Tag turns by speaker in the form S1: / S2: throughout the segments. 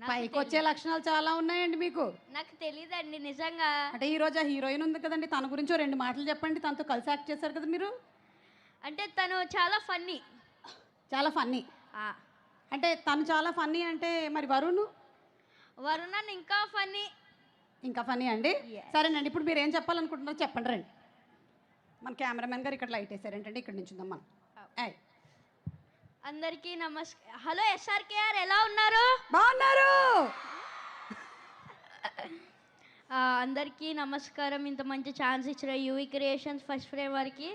S1: పైకి వచ్చే లక్షణాలు చాలా ఉన్నాయండి మీకు.
S2: నాకు తెలియదండి నిజంగా.
S1: అంటే ఈ రోజు ఆ హీరోయిన్ ఉంది కదండి, తన గురించి ఓ 2 మాటలు చెప్పండి. తనతో కలిసి యాక్ట్ చేశారు కదా మీరు.
S2: అంటే తను చాలా ఫన్నీ.
S1: చాలా ఫన్నీ. అంటే తను చాలా ఫన్నీ అంటే మరి
S2: వరుణన్ ఇంకా ఫన్నీ.
S1: ఇంకా ఫన్నీ అండి. సరేనండి, ఇప్పుడు మీరు ఏం చెప్పాలనుకుంటున్నారో చెప్పండి రండి. మన కెమెరామెన్ గారు ఇక్కడ లైట్ వేసారేంటండి, ఇక్కడ నుంచి ఉందాం మనం.
S2: అందరికీ హలో ఎస్ఆర్కేఆర్, ఎలా ఉన్నారు?
S1: బాగున్నారు.
S2: అందరికీ నమస్కారం. ఇంత మంచి ఛాన్స్ ఇచ్చిన యూవీ క్రియేషన్స్ ఫస్ట్ ఫ్రేమ్ వారికి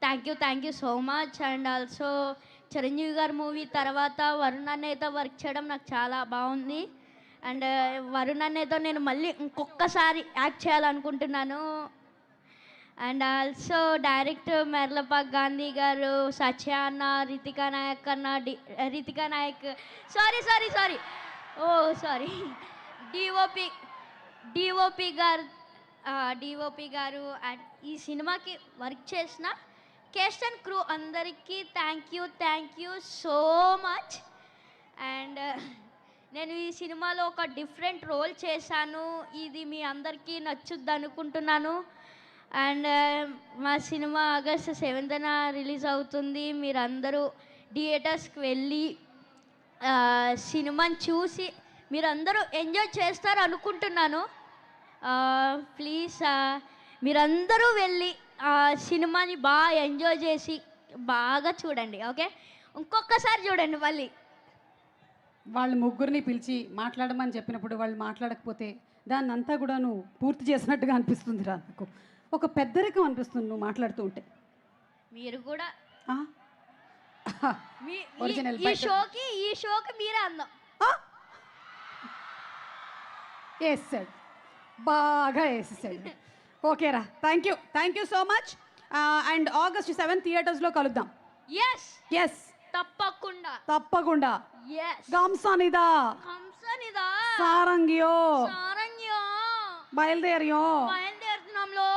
S2: thank you so much. And also Chiranjeevi గారి మూవీ తర్వాత వరుణ్ అన్నయ్యతో వర్క్ చేయడం నాకు చాలా బాగుంది. అండ్ వరుణ్ అన్నయ్యతో నేను మళ్ళీ ఇంకొకసారి యాక్ట్ చేయాలనుకుంటున్నాను. అండ్ ఆల్సో డైరెక్టర్ మెర్లపాక్ గాంధీ గారు, సత్య అన్న, రితికా నాయక్ సారీ డిఓపి గారు అండ్ ఈ సినిమాకి వర్క్ చేసిన కేస్ట్ అండ్ క్రూ అందరికీ thank you so much. And నేను ఈ సినిమాలో ఒక డిఫరెంట్ రోల్ చేశాను. ఇది మీ అందరికీ నచ్చుద్ది అనుకుంటున్నాను. అండ్ మా సినిమా ఆగస్ట్ 7న రిలీజ్ అవుతుంది. మీరందరూ థియేటర్స్కి వెళ్ళి సినిమాని చూసి మీరందరూ ఎంజాయ్ చేస్తారు అనుకుంటున్నాను. ప్లీజ్ మీరందరూ వెళ్ళి సినిమాని బాగా ఎంజాయ్ చేసి బాగా చూడండి. ఓకే, ఇంకొకసారి చూడండి మళ్ళీ.
S1: వాళ్ళు ముగ్గురిని పిలిచి మాట్లాడమని చెప్పినప్పుడు వాళ్ళు మాట్లాడకపోతే దాన్ని అంతా కూడా నువ్వు పూర్తి చేసినట్టుగా అనిపిస్తుంది రా. నాకు ఒక పెద్దరికం అనిపిస్తుంది నువ్వు మాట్లాడుతూ ఉంటే.
S2: మీరు కూడా
S1: ఒరిజినల్
S2: ఈ షోకి మీరే అందం
S1: వేసాడు, బాగా వేసేసాడు. ఓకేరా, thank you so much. And August 7 థియేటర్స్లో కలుద్దాం. ఎస్ తప్పకుండా. గంసనిదా సారంగియో
S2: బయలుదేరుతున్నాంలో.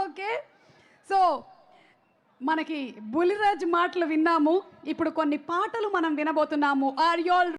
S1: ఓకే, సో మనకి బులిరాజ్ మాటలు విన్నాము. ఇప్పుడు కొన్ని పాటలు మనం వినబోతున్నాము. Are you all